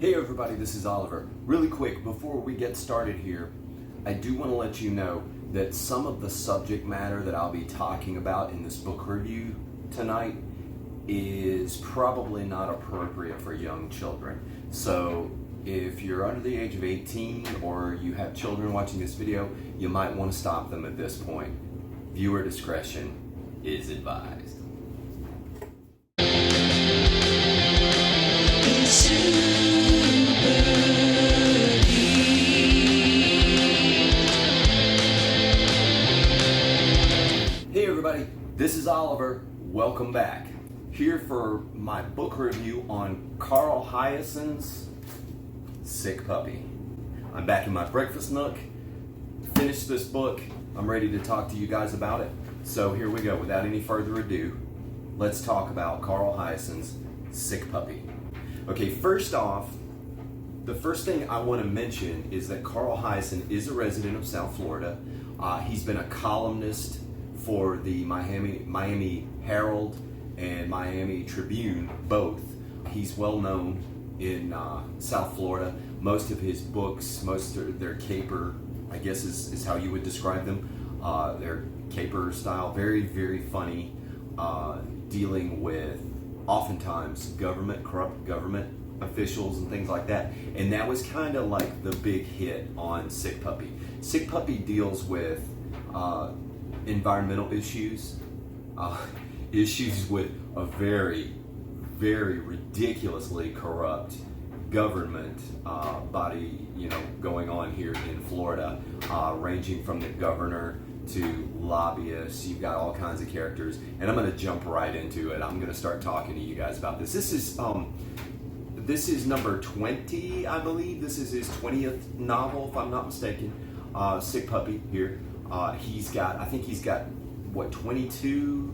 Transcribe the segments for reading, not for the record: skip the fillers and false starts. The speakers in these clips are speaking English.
Hey everybody, this is Oliver. Really quick, before we get started here, I do want to let you know that some of the subject matter that I'll be talking about in this book review tonight is probably not appropriate for young children. So if you're under the age of 18 or you have children watching this video, you might want to stop them at this point. Viewer discretion is advised. Hey everybody, this is Oliver. Welcome back. Here for my book review on Carl Hiaasen's Sick Puppy. I'm back in my breakfast nook. Finished this book. I'm ready to talk to you guys about it. So here we go. Without any further ado, let's talk about Carl Hiaasen's Sick Puppy. Okay, first off, the first thing I want to mention is that Carl Hiaasen is a resident of South Florida. He's been a columnist for the Miami Herald and Miami Tribune, both. He's well known in South Florida. Most of his books, most of their caper, I guess is how you would describe them. Their caper style, very, very funny, dealing with oftentimes corrupt government officials and things like that. And that was kind of like the big hit on Sick Puppy. Sick Puppy deals with environmental issues, issues with a very, very ridiculously corrupt government body, going on here in Florida, ranging from the governor to lobbyists. You've got all kinds of characters, and I'm going to jump right into it. I'm going to start talking to you guys about this. This is number 20, I believe. This is his 20th novel, if I'm not mistaken. Sick Puppy here. He's got 22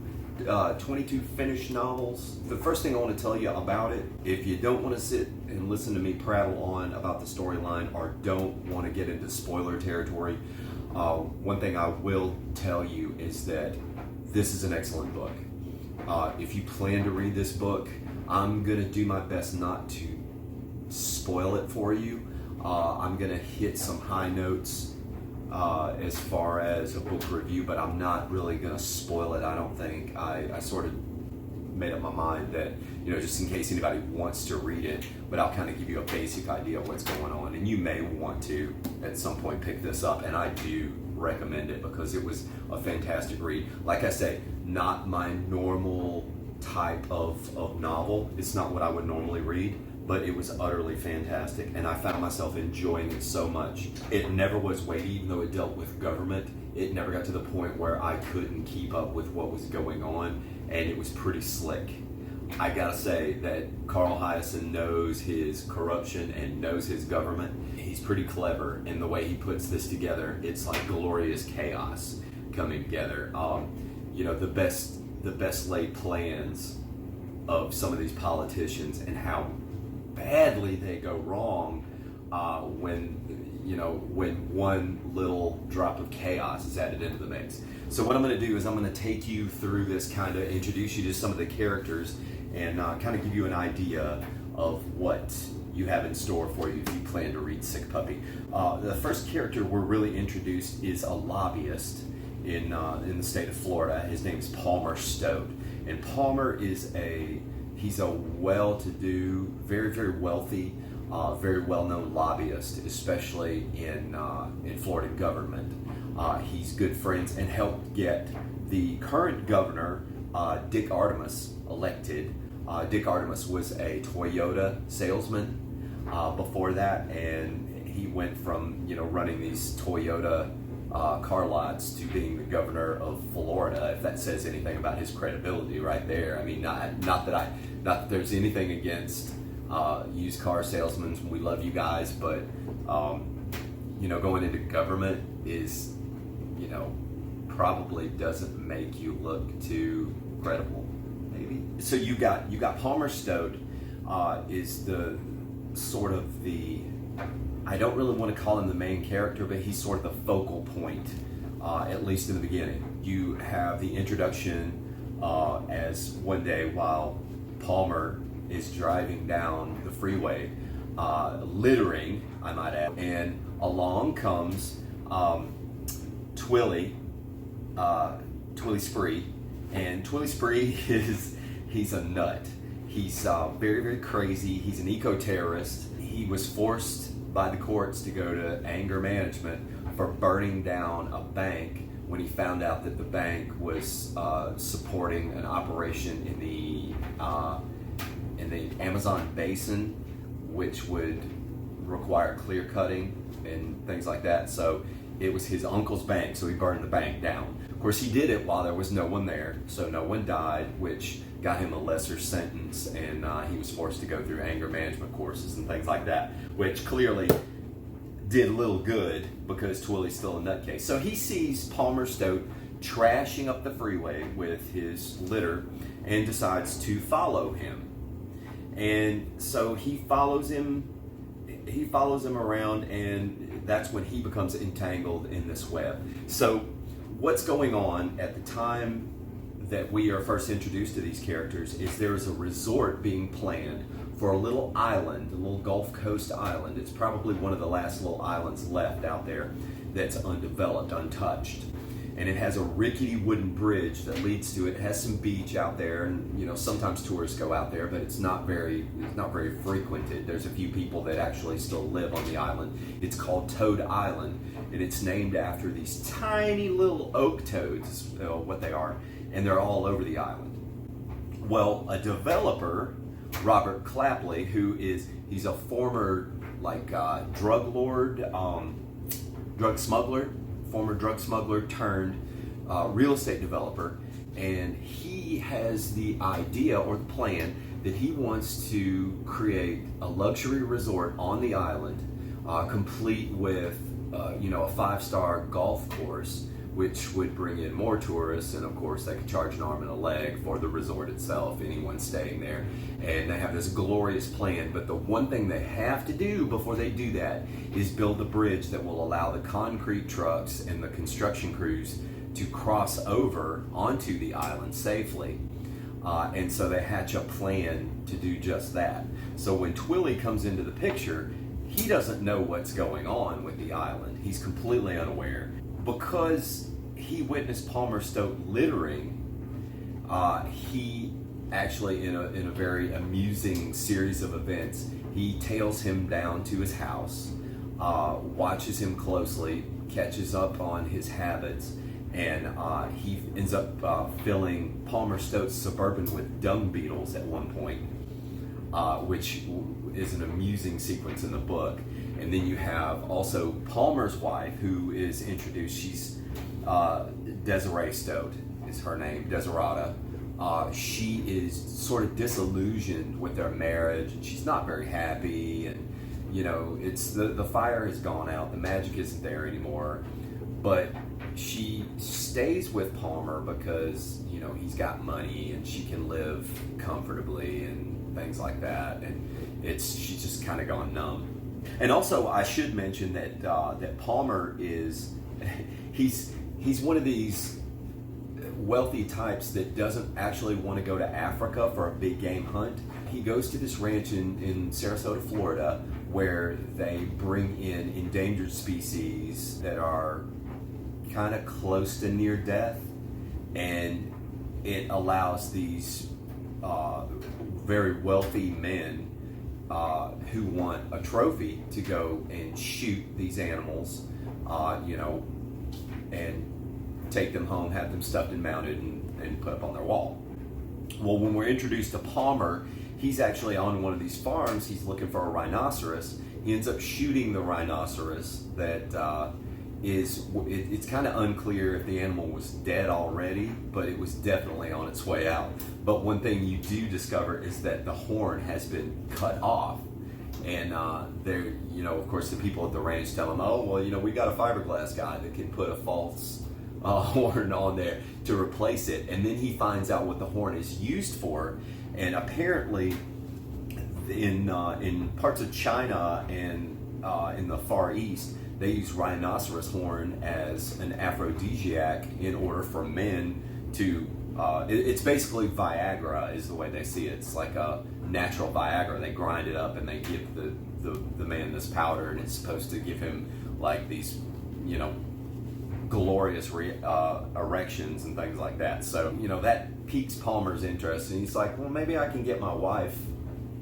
finished novels. The first thing I want to tell you about it, if you don't want to sit and listen to me prattle on about the storyline or don't want to get into spoiler territory, one thing I will tell you is that this is an excellent book. If you plan to read this book, I'm going to do my best not to spoil it for you. I'm going to hit some high notes as far as a book review, but I'm not really going to spoil it, I don't think. I sort of made up my mind that, just in case anybody wants to read it, but I'll kind of give you a basic idea of what's going on. And you may want to, at some point, pick this up, and I do recommend it because it was a fantastic read. Like I say, not my normal type of novel. It's not what I would normally read, but it was utterly fantastic, and I found myself enjoying it so much. It never was weighty, even though it dealt with government. It never got to the point where I couldn't keep up with what was going on, and it was pretty slick. I gotta say that Carl Hiaasen knows his corruption and knows his government. He's pretty clever in the way he puts this together. It's like glorious chaos coming together. The best laid plans of some of these politicians and how badly they go wrong when one little drop of chaos is added into the mix. So what I'm going to do is I'm going to take you through this, kind of introduce you to some of the characters and kind of give you an idea of what you have in store for you if you plan to read Sick Puppy. The first character we're really introduced is a lobbyist in the state of Florida. His name is Palmer Stoat, and Palmer he's a well-to-do, very, very wealthy, very well-known lobbyist, especially in Florida government. He's good friends and helped get the current governor, Dick Artemis, elected. Dick Artemis was a Toyota salesman before that, and he went from running thí Toyota car lots to being the governor of Florida, if that says anything about his credibility right there. I mean, not that there's anything against used car salesmen. We love you guys, but going into government is probably doesn't make you look too credible, maybe. So you got Palmer Stoat is the sort of the, I don't really want to call him the main character, but he's sort of the focal point, at least in the beginning. You have the introduction as one day while Palmer is driving down the freeway, littering, I might add, and along comes Twilly Spree, and Twilly Spree he's a nut. He's very, very crazy. He's an eco-terrorist. He was forced by the courts to go to anger management for burning down a bank when he found out that the bank was supporting an operation in the Amazon basin, which would require clear cutting and things like that. So it was his uncle's bank, so he burned the bank down. Of course, he did it while there was no one there, so no one died, which got him a lesser sentence, and he was forced to go through anger management courses and things like that, which clearly did little good because Twilly's still a nutcase. So he sees Palmer Stoat trashing up the freeway with his litter and decides to follow him. And so he follows him around, and that's when he becomes entangled in this web. So what's going on at the time that we are first introduced to these characters is there's a resort being planned for a little island, a little Gulf Coast island. It's probably one of the last little islands left out there that's undeveloped, untouched. And it has a rickety wooden bridge that leads to it. It has some beach out there, and sometimes tourists go out there, but it's not very frequented. There's a few people that actually still live on the island. It's called Toad Island, and it's named after these tiny little oak toads, what they are, and they're all over the island. Well, a developer, Robert Clapley, he's a former drug lord, former drug smuggler turned real estate developer, and he has the idea or the plan that he wants to create a luxury resort on the island, complete with a 5-star golf course, which would bring in more tourists, and of course they could charge an arm and a leg for the resort itself, anyone staying there. And they have this glorious plan, but the one thing they have to do before they do that is build a bridge that will allow the concrete trucks and the construction crews to cross over onto the island safely. And so they hatch a plan to do just that. So when Twilly comes into the picture, he doesn't know what's going on with the island. He's completely unaware. Because he witnessed Palmer Stoat littering, he actually, in a very amusing series of events, he tails him down to his house, watches him closely, catches up on his habits, and he ends up filling Palmer Stoat's Suburban with dung beetles at one point, which is an amusing sequence in the book. And then you have also Palmer's wife, who is introduced. She's Desiree Stoat is her name, Desiderata. She is sort of disillusioned with their marriage, and she's not very happy. And it's the fire has gone out, the magic isn't there anymore. But she stays with Palmer because he's got money and she can live comfortably and things like that. And she's just kind of gone numb. And also, I should mention that Palmer is he's one of these wealthy types that doesn't actually want to go to Africa for a big game hunt. He goes to this ranch in Sarasota, Florida, where they bring in endangered species that are kind of close to near death, and it allows these very wealthy men who want a trophy to go and shoot these animals, and take them home, have them stuffed and mounted and put up on their wall. Well, when we're introduced to Palmer, he's actually on one of these farms. He's looking for a rhinoceros. He ends up shooting the rhinoceros that it's kind of unclear if the animal was dead already, but it was definitely on its way out. But one thing you do discover is that the horn has been cut off. And they're, of course, the people at the ranch tell him, oh, well, we got a fiberglass guy that can put a false horn on there to replace it. And then he finds out what the horn is used for. And apparently in parts of China and in the Far East, they use rhinoceros horn as an aphrodisiac in order for men to, it's basically Viagra is the way they see it. It's like a natural Viagra. They grind it up and they give the the man this powder, and it's supposed to give him like these, you know, glorious erections and things like that. So, you know, that piques Palmer's interest, and he's like, well, maybe I can get my wife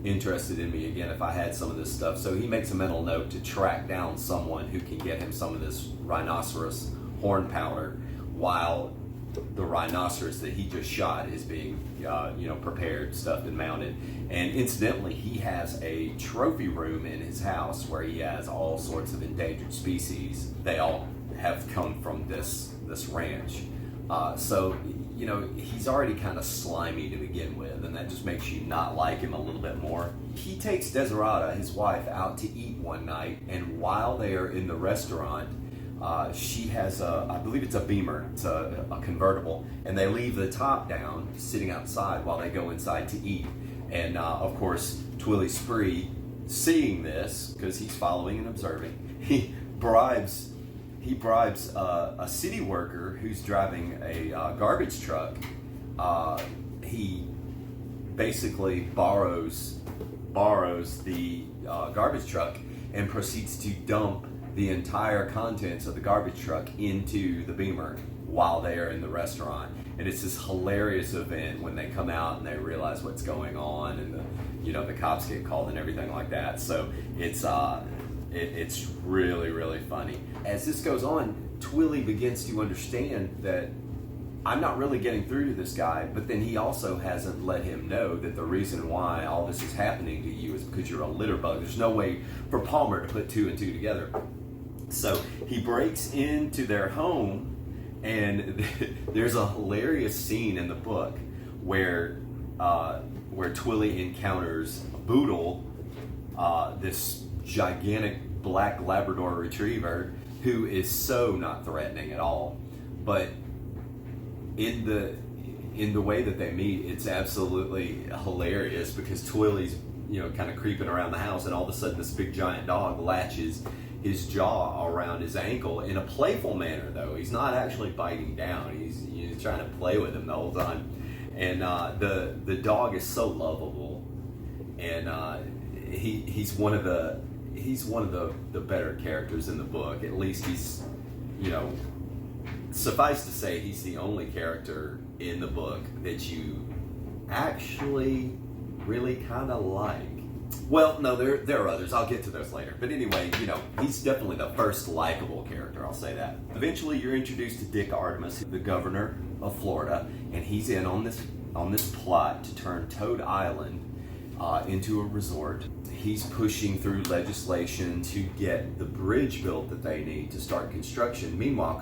interested in me again if I had some of this stuff. So he makes a mental note to track down someone who can get him some of this rhinoceros horn powder while the rhinoceros that he just shot is being prepared, stuffed, and mounted. And incidentally, he has a trophy room in his house where he has all sorts of endangered species. They all have come from this ranch. So, you know, he's already kind of slimy to begin with, and that just makes you not like him a little bit more. He takes Desiderata, his wife, out to eat one night, and while they are in the restaurant, she has I believe it's a Beamer, it's a convertible, and they leave the top down, sitting outside while they go inside to eat. And of course, Twilly Spree, seeing this, because he's following and observing, he bribes a city worker who's driving a garbage truck. He basically borrows the garbage truck and proceeds to dump the entire contents of the garbage truck into the Beamer while they are in the restaurant. And it's this hilarious event when they come out and they realize what's going on, and the cops get called and everything like that. So it's really, really funny. As this goes on, Twilly begins to understand that I'm not really getting through to this guy, but then he also hasn't let him know that the reason why all this is happening to you is because you're a litter bug. There's no way for Palmer to put two and two together. So he breaks into their home, and there's a hilarious scene in the book where Twilly encounters Boodle, this gigantic black Labrador retriever who is so not threatening at all. But in the way that they meet, it's absolutely hilarious, because Twilly's kind of creeping around the house, and all of a sudden this big giant dog latches his jaw around his ankle in a playful manner. Though he's not actually biting down, he's trying to play with him the whole time. And the dog is so lovable, and he's one of the better characters in the book. At least he's, suffice to say, he's the only character in the book that you actually really kind of like. Well, no, there are others. I'll get to those later. But anyway, he's definitely the first likable character, I'll say that. Eventually, you're introduced to Dick Artemis, the governor of Florida, and he's in on this plot to turn Toad Island into a resort. He's pushing through legislation to get the bridge built that they need to start construction. Meanwhile,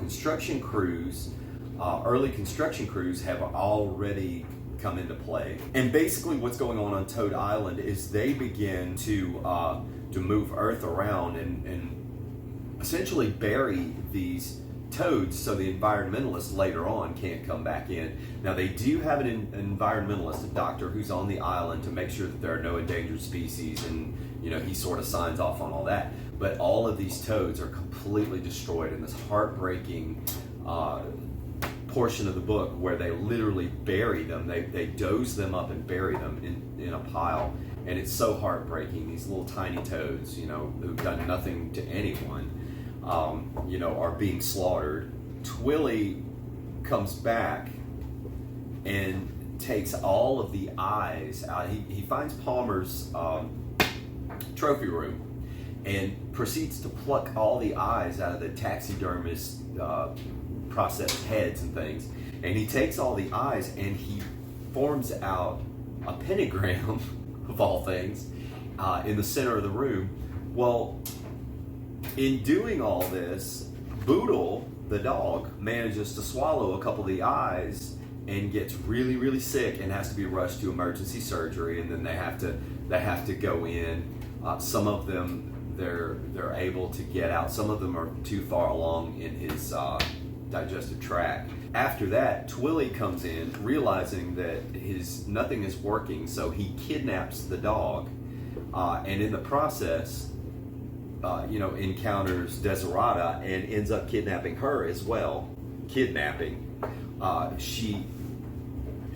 early construction crews have already come into play. And basically what's going on Toad Island is they begin to move earth around and essentially bury these toads so the environmentalists later on can't come back in. Now they do have an environmentalist, a doctor, who's on the island to make sure that there are no endangered species, and he sort of signs off on all that. But all of these toads are completely destroyed in this heartbreaking portion of the book where they literally bury them. They doze them up and bury them in a pile, and it's so heartbreaking. These little tiny toads, who've done nothing to anyone, are being slaughtered. Twilly comes back and takes all of the eyes out. He finds Palmer's trophy room and proceeds to pluck all the eyes out of the taxidermist processed heads and things, and he takes all the eyes and he forms out a pentagram of all things in the center of the room. Well, in doing all this, Boodle, the dog, manages to swallow a couple of the eyes and gets really, really sick and has to be rushed to emergency surgery, and then they have to go in. Some of them they're able to get out. Some of them are too far along in his digestive tract. After that, Twilly comes in, realizing that nothing is working, so he kidnaps the dog, and in the process, encounters Desiderata and ends up kidnapping her as well. She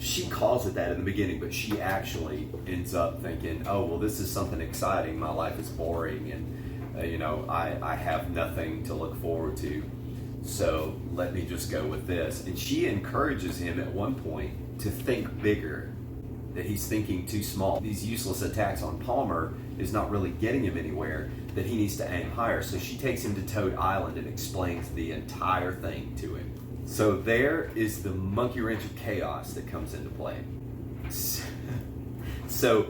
she calls it that in the beginning, but she actually ends up thinking, oh, well, this is something exciting. My life is boring, and I have nothing to look forward to. So let me just go with this. And she encourages him at one point to think bigger, that he's thinking too small. These useless attacks on Palmer is not really getting him anywhere, that he needs to aim higher. So she takes him to Toad Island and explains the entire thing to him. So there is the monkey wrench of chaos that comes into play. So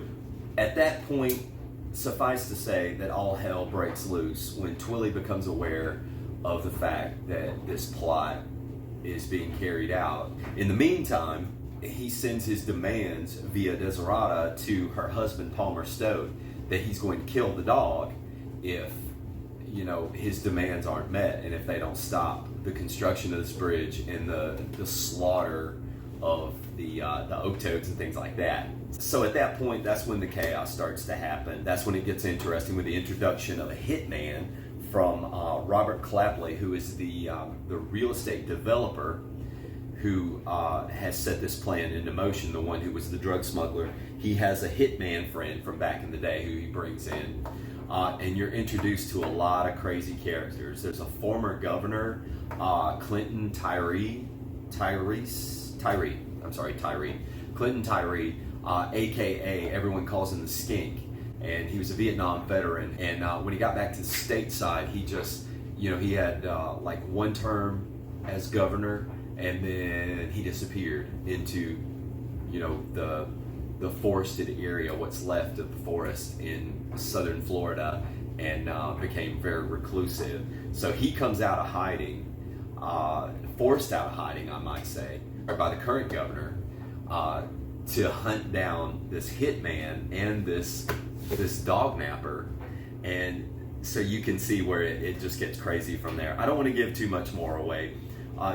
at that point, suffice to say that all hell breaks loose when Twilly becomes aware of the fact that this plot is being carried out. In the meantime, he sends his demands via Desiderata to her husband Palmer Stode that he's going to kill the dog if his demands aren't met, and if they don't stop the construction of this bridge and the slaughter of the oak toads and things like that. So at that point, that's when the chaos starts to happen. That's when it gets interesting with the introduction of a hitman from Robert Clapley, who is the real estate developer who has set this plan into motion, the one who was the drug smuggler. He has a hitman friend from back in the day who he brings in. And you're introduced to a lot of crazy characters. There's a former governor, Clinton Tyree, Clinton Tyree, aka everyone calls him the Skink. And he was a Vietnam veteran. And when he got back to the stateside, he just, he had like one term as governor, and then he disappeared into, the forested area, what's left of the forest in southern Florida, and became very reclusive. So he comes out of hiding, forced out of hiding, I might say, by the current governor, to hunt down this hitman and this dog napper. And so you can see where it just gets crazy from there. I don't want to give too much more away.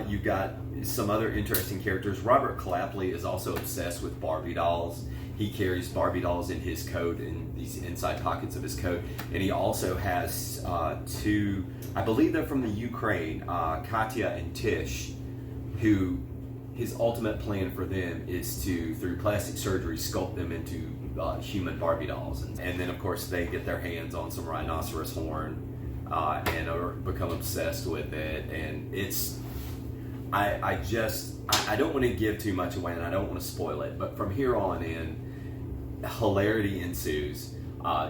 You've got some other interesting characters. Robert Clapley is also obsessed with Barbie dolls. He carries Barbie dolls in his coat, in these inside pockets of his coat. And he also has two, I believe they're from the Ukraine, Katya and Tish, who his ultimate plan for them is to, through plastic surgery, sculpt them into human Barbie dolls. And then, of course, they get their hands on some rhinoceros horn and become obsessed with it. And it's, I don't want to give too much away, and I don't want to spoil it, but from here on in, hilarity ensues.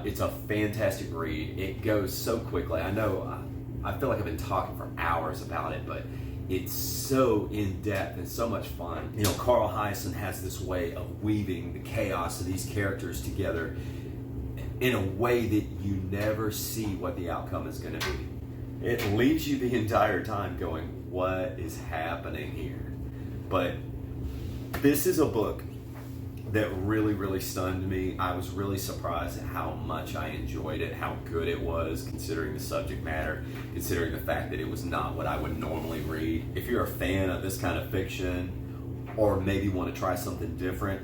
It's a fantastic read. It goes so quickly. I know I feel like I've been talking for hours about it, but it's so in-depth and so much fun. Carl Hiaasen has this way of weaving the chaos of these characters together in a way that you never see what the outcome is going to be. It leaves you the entire time going, what is happening here? But this is a book that really, really stunned me. I was really surprised at how much I enjoyed it, how good it was, considering the subject matter, considering the fact that it was not what I would normally read. If you're a fan of this kind of fiction, or maybe want to try something different,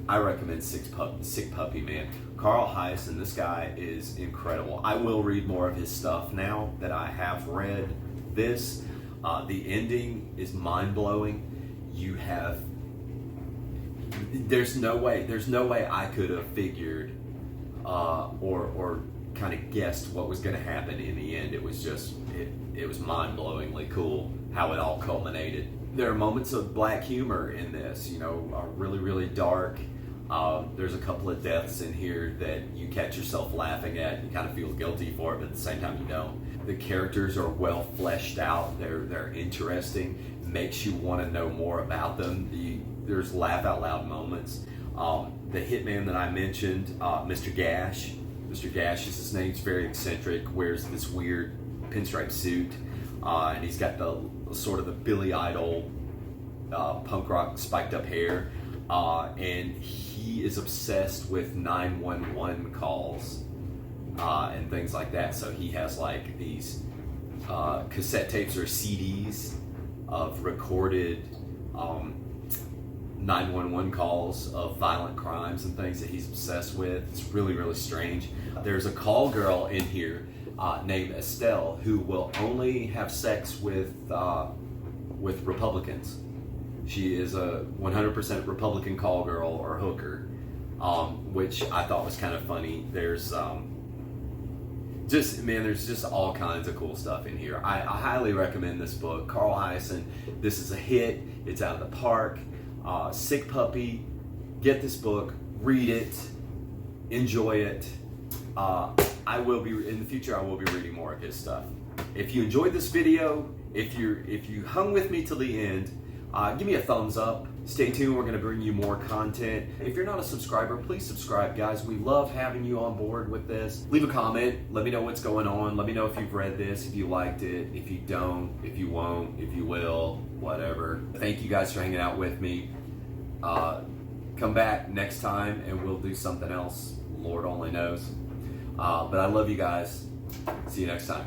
I recommend Sick Puppy Man. Carl Hiaasen, this guy is incredible. I will read more of his stuff now that I have read this. The ending is mind-blowing. There's no way I could have figured or kind of guessed what was going to happen in the end. It was just, it was mind-blowingly cool how it all culminated. There are moments of black humor in this, are really, really dark. There's a couple of deaths in here that you catch yourself laughing at. You kind of feel guilty for it, but at the same time you don't. The characters are well fleshed out. They're interesting. Makes you want to know more about them. There's laugh out loud moments. The hitman that I mentioned, Mr. Gash. Mr. Gash is his name. He's very eccentric. Wears this weird pinstripe suit, and he's got the sort of the Billy Idol punk rock spiked up hair. And he is obsessed with 911 calls and things like that. So he has like these cassette tapes or CDs of recorded 911 calls of violent crimes and things that he's obsessed with. It's really, really strange. There's a call girl in here named Estelle who will only have sex with Republicans. She is a 100% Republican call girl or hooker, which I thought was kind of funny. There's there's just all kinds of cool stuff in here. I highly recommend this book. Carl Hiaasen, this is a hit. It's out of the park. Sick Puppy, get this book, read it, enjoy it. I will be, in the future, I will be reading more of his stuff. If you enjoyed this video, if you hung with me till the end, give me a thumbs up. Stay tuned, we're gonna bring you more content. If you're not a subscriber, please subscribe, guys. We love having you on board with this. Leave a comment, let me know what's going on. Let me know if you've read this, if you liked it, if you don't, if you won't, if you will, whatever. Thank you guys for hanging out with me. Come back next time and we'll do something else. Lord only knows. But I love you guys. See you next time.